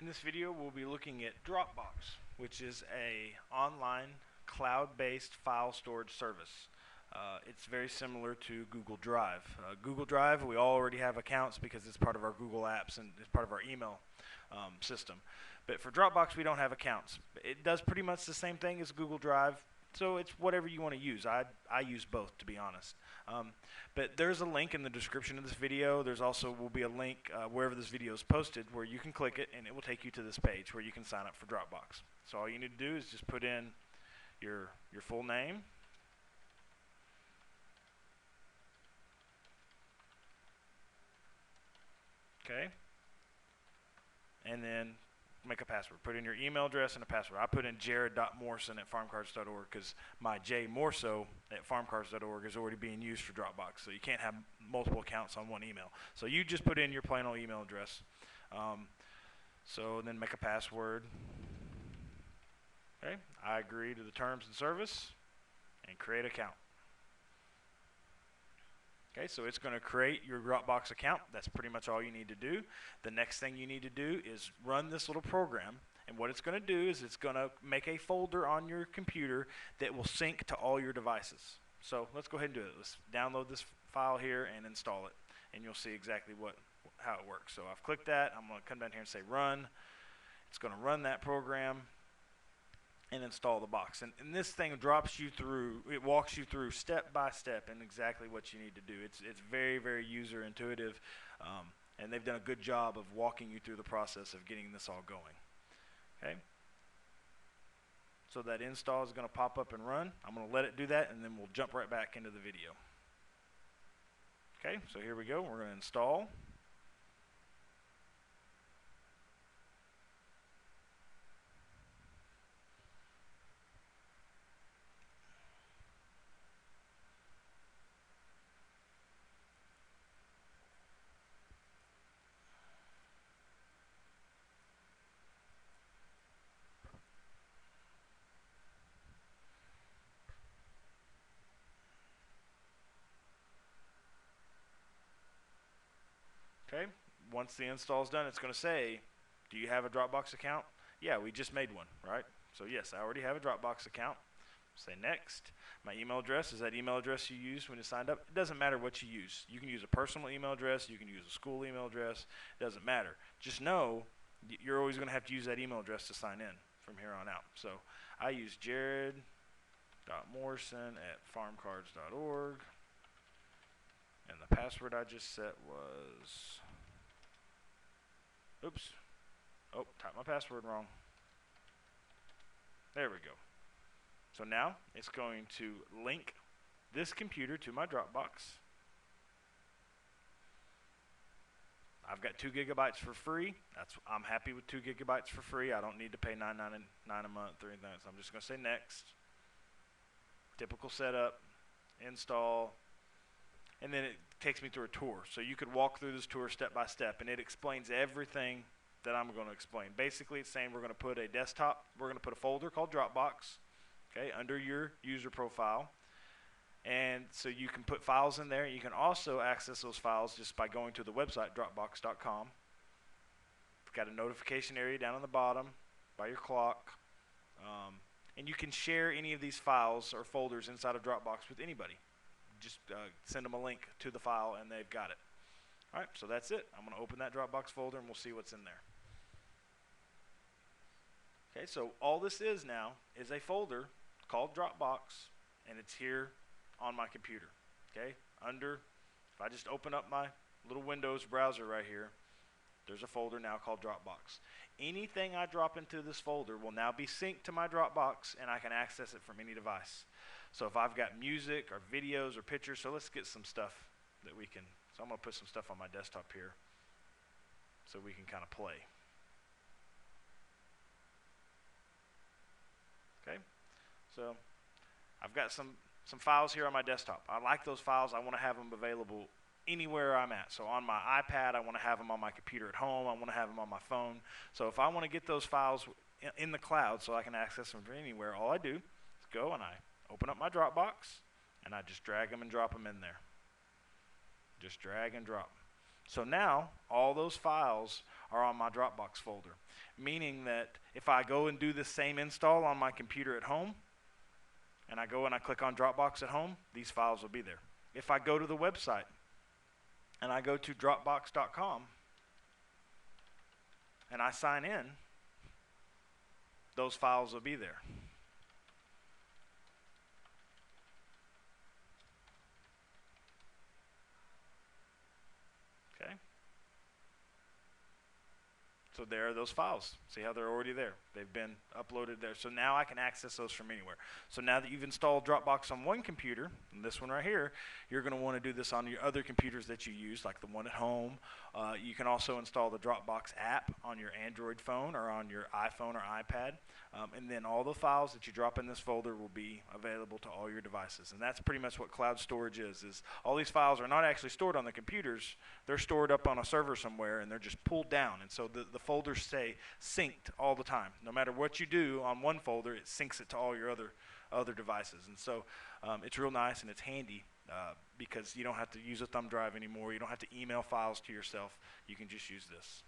In this video, we'll be looking at Dropbox, which is a online cloud-based file storage service. It's very similar to Google Drive. Google Drive, we already have accounts because it's part of our Google Apps and it's part of our email system. But for Dropbox, we don't have accounts. It does pretty much the same thing as Google Drive, so it's whatever you want to use. I use both, to be honest. But there's a link in the description of this video. There's also will be a link wherever this video is posted where you can click it and it will take you to this page where you can sign up for Dropbox. So all you need to do is just put in your full name, okay, and then make a password. Put in your email address and a password. I put in jared.morrison@farmcards.org because my jmorso@farmcards.org is already being used for Dropbox, so you can't have multiple accounts on one email. So you just put in your plain old email address. So then make a password. Okay, I agree to the terms and service and create account. Okay, so it's going to create your Dropbox account. That's pretty much all you need to do. The next thing you need to do is run this little program. And what it's going to do is it's going to make a folder on your computer that will sync to all your devices. So let's go ahead and do it. Let's download this file here and install it. And you'll see exactly how it works. So I've clicked that. I'm going to come down here and say run. It's going to run that program and install the box. And this thing drops you through, it walks you through step by step and exactly what you need to do. It's very, very user intuitive, and they've done a good job of walking you through the process of getting this all going. Okay. So that install is going to pop up and run. I'm going to let it do that, and then we'll jump right back into the video. Okay, so here we go. We're going to install. Okay, once the install is done, it's going to say, do you have a Dropbox account? Yeah, we just made one, right? So yes, I already have a Dropbox account. Say next. My email address is that email address you used when you signed up. It doesn't matter what you use. You can use a personal email address. You can use a school email address. It doesn't matter. Just know you're always going to have to use that email address to sign in from here on out. So I use jared.morrison@farmcards.org. And the password I just set was, oops, oh, typed my password wrong. There we go. So now it's going to link this computer to my Dropbox. I've got 2 gigabytes for free. I'm happy with 2 gigabytes for free. I don't need to pay $9.99 a month or anything. So I'm just going to say next. Typical setup, install. And then it takes me through a tour. So you could walk through this tour step by step, and it explains everything that I'm going to explain. Basically, it's saying we're going to put a desktop, we're going to put a folder called Dropbox, okay, under your user profile. And so you can put files in there. You can also access those files just by going to the website, dropbox.com. It's got a notification area down on the bottom by your clock. And you can share any of these files or folders inside of Dropbox with anybody. Just send them a link to the file and they've got it. All right, so that's it. I'm going to open that Dropbox folder and we'll see what's in there. Okay, so all this is now is a folder called Dropbox, and it's here on my computer. Okay, if I just open up my little Windows browser right here, there's a folder now called Dropbox. Anything I drop into this folder will now be synced to my Dropbox, and I can access it from any device. So if I've got music or videos or pictures, so let's get some stuff that we can, so I'm going to put some stuff on my desktop here so we can kind of play. Okay, so I've got some files here on my desktop. I like those files. I want to have them available anywhere I'm at. So on my iPad, I want to have them on my computer at home. I want to have them on my phone. So if I want to get those files in the cloud so I can access them from anywhere, all I do is go and I open up my Dropbox and I just drag them and drop them in there. Just drag and drop. So now all those files are on my Dropbox folder, meaning that if I go and do the same install on my computer at home, and I go and I click on Dropbox at home, these files will be there. If I go to the website and I go to Dropbox.com and I sign in, those files will be there. Okay? So there are those files. See how they're already there? They've been uploaded there. So now I can access those from anywhere. So now that you've installed Dropbox on one computer, and this one right here, you're going to want to do this on your other computers that you use, like the one at home. You can also install the Dropbox app on your Android phone or on your iPhone or iPad. And then all the files that you drop in this folder will be available to all your devices. And that's pretty much what cloud storage is all these files are not actually stored on the computers. They're stored up on a server somewhere, and they're just pulled down. And so the folders stay synced all the time. No matter what you do on one folder, it syncs it to all your other devices. And so it's real nice and it's handy because you don't have to use a thumb drive anymore. You don't have to email files to yourself. You can just use this.